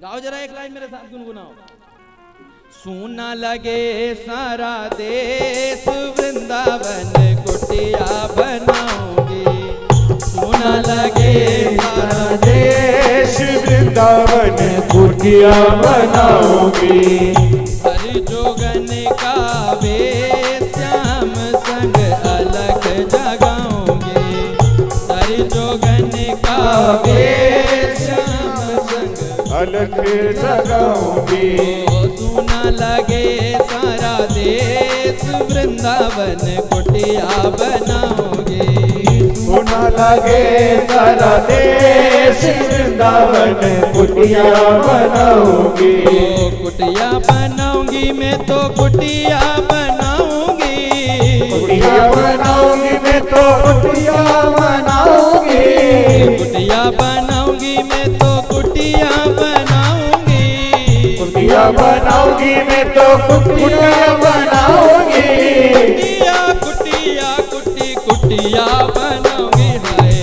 गाओ जरा एक लाइन मेरे साथ गुनगुनाओ। सोना लगे सारा देश वृंदावन कुटिया बनाऊंगी। सोना लगे सारा देश वृंदावन कुटिया बनाऊंगी। हर जोगन का वे श्याम संग अलग जगाऊंगी। हर जोगन का वे श्याम संग अलग जगाऊंगी। सोना लगे सारा देश वृंदावन कुटिया बनाओगे। सोना लगे सारा देश वृंदावन कुटिया बनाऊंगी। कुटिया बनाऊंगी मैं तो कुटिया बनाऊंगी। कुटिया बनाऊंगी मैं तो कुटिया बनाऊंगी। कुटिया बनाऊंगी मैं तो कुटिया बनाऊंगी। कुटिया बनाऊंगी मैं तो कुटिया बनाऊंगी। कुटिया कुटी कुटिया बनाऊंगी। हाय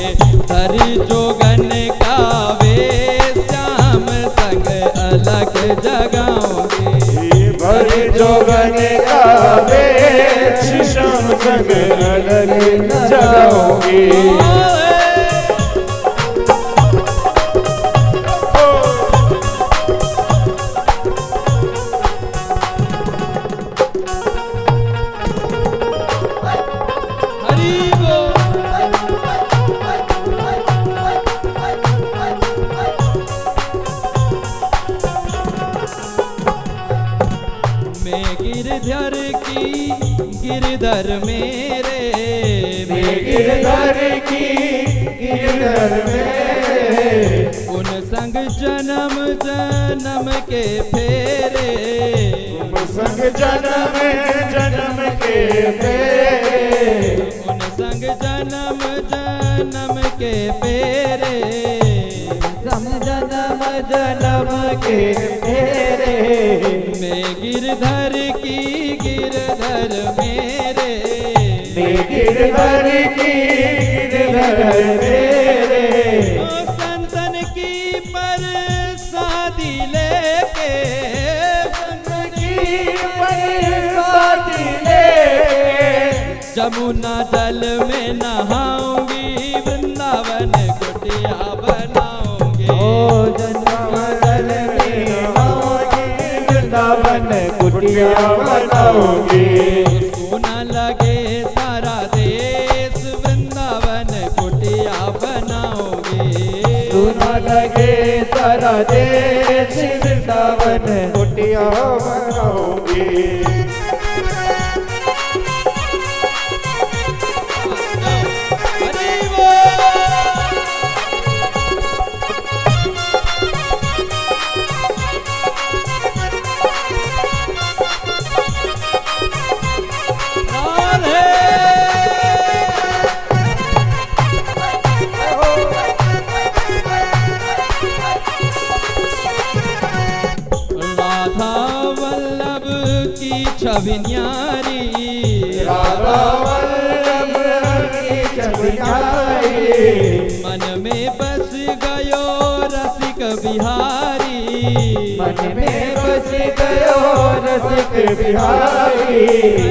हरि जोगन का वे श्याम संग अलग जगाऊंगी। भर जोगन का वे श्याम संग अलग जगाऊंगी। गिरधर की गिरधर मेरे गिरधर की गिरधर मेरे। उन संग जन्म जन्म के फेरे। उन संग जन्म जन्म के फेरे। उन संग जन्म जन्म के फेरे। जन्म जन्म के फेरे। मैं गिरधर की गिरधर मेरे। गिरधर की गिरधर मेरे। संतन की परसादी लेके। संतन की परसादी लेके। जमुना जल में नहाऊंगी। वृंदावन कुटिया बनाऊंगी। जमुना जल में नहाऊंगी। वृंदावन कुटिया बनाऊंगी। सोना लगे सारा देश वृंदावन कुटिया बनाओगे। सोना लगे सारा देश वृंदावन कुटिया बनाऊंगी। छवि न्यारी। राधा वल्लभ की छवि न्यारी। मन में बस गयो रसिक बिहारी। मन में बस गयो रसिक बिहारी।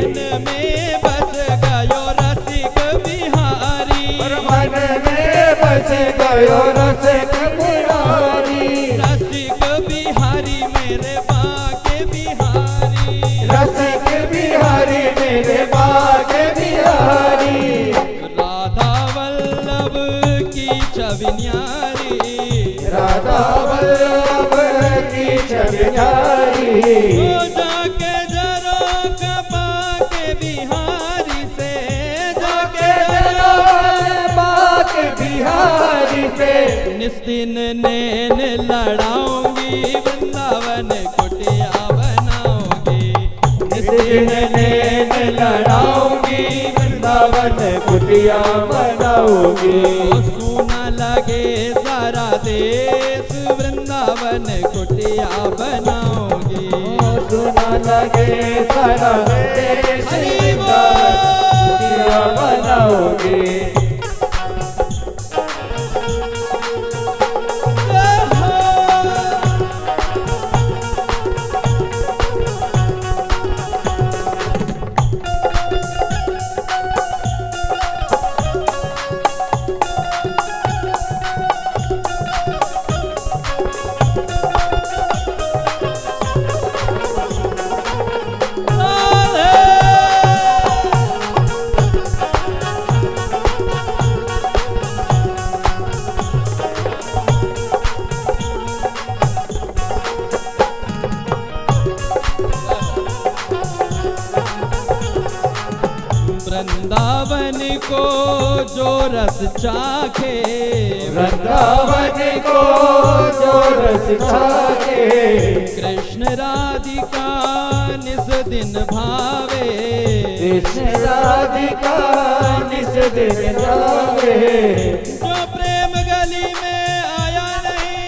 मन में बस गयो रसिक बिहारी। मन में बस गयो रसिक बिहारी। रसिक बिहारी मेरे बाके बिहारी। रसिक बिहारी मेरे बाके बिहारी। राधा वल्लभ की छवि न्यारी। राधा वल्लभ की छवि न्यारी। जाके जरो बाके बिहारी से। जाके बाके बिहारी से। निस्दिन नैन लड़ाऊंगी। वृंदावन कुटिया बनाऊंगी। निस्दिन नैन लड़ाऊंगी। वृंदावन कुटिया बनाऊंगी। सोना लगे सारा देश वृंदावन कुटिया बनाऊंगी। सोना लगे सारा देश वृंदावन कुटिया बनाऊंगी। वृंदावन को जो रस चाखे, वृंदावन को जो रस चाखे, कृष्ण राधिका निस दिन भावे, कृष्ण राधिका निस दिन जावे। जो प्रेम गली में आया नहीं,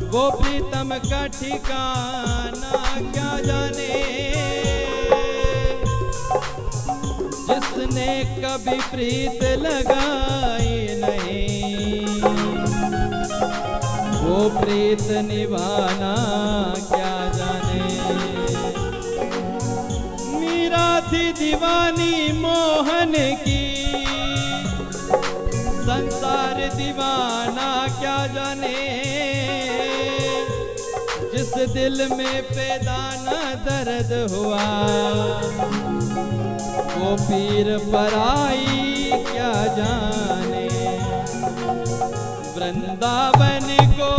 वो प्रीतम का ठिकाना क्या जाने। जिसने कभी प्रीत लगाई नहीं, वो प्रीत निभाना क्या जाने। मीरा थी दीवानी मोहन की, संसार दीवाना क्या जाने। जिस दिल में पैदा न दर्द हुआ, वो पीर पराई क्या जाने। वृंदावन को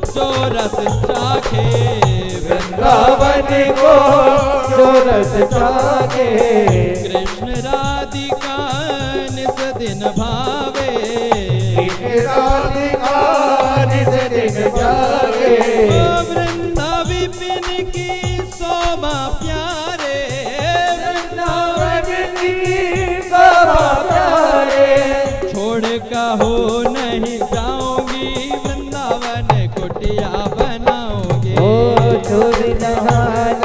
जो रस चाखे, वृंदावन को जो रस चाखे, कृष्ण राधिका निस दिन भावे, कृष्ण राधिका निस दिन जागे। वृंदा विपिन की शोभा प्यारे, वृंदावन की शोभा प्यारे। छोड़ कहो नहीं जाऊंगी, वृंदावन कुटिया बनाऊंगी। ओ छोड़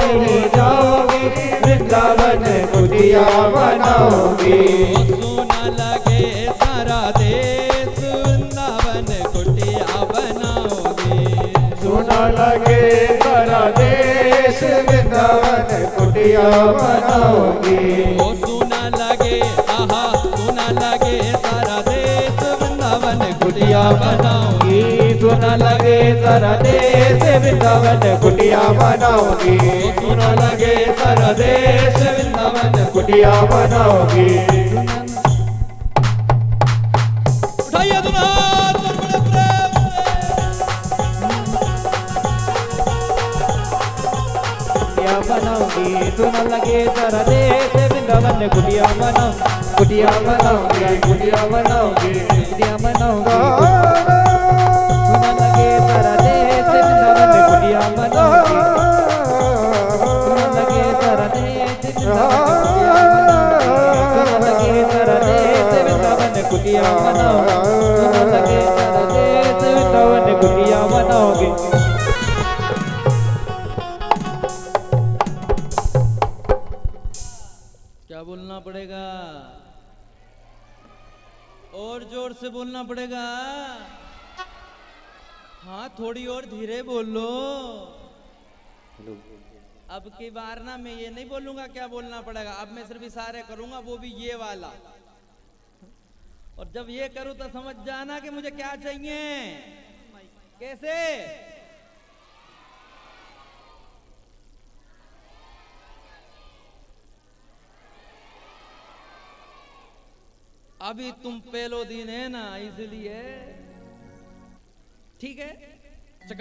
नहीं जाओगी, वृंदावन कुटिया बनाओगी। सोना लगे सारा देश, वृंदावन कुटिया बनाओगी। सोना लगे सारा देश, वृंदावन कुटिया बनाओगी। ओ सोना लगे, आहा सोना लगे सारा देश, वृंदावन कुटिया बनाऊंगी। सोना लगे सारा देश, वृंदावन कुटिया बनाओगी। सोना लगे सारा देश, वृंदावन कुटिया बनाओगी। उठाइए दुल्हा तो बड़े प्रेम कुटिया बनाओगी। सोना लगे सारा देश, वृंदावन कुटिया बनाओ, कुटिया बनाओगी, कुटिया बनाओगी, कुटिया बनाओगी। सोना लगे सारा देश, वृंदावन कुटिया बनाओगी। सोना लगे सारा देश, वृंदावन कुटिया बनाओगी। सोना लगे सारा देश, वृंदावन कुटिया बनाओगी। क्या बोलना पड़ेगा? और जोर से बोलना पड़ेगा। हाँ थोड़ी और धीरे बोल लो। अब की बार ना मैं ये नहीं बोलूंगा क्या बोलना पड़ेगा, अब मैं सिर्फ इशारे करूंगा, वो भी ये वाला। और जब ये करूं तो समझ जाना कि मुझे क्या चाहिए। कैसे? अभी तुम पहलो दिन है ना, इसलिए ठीक है।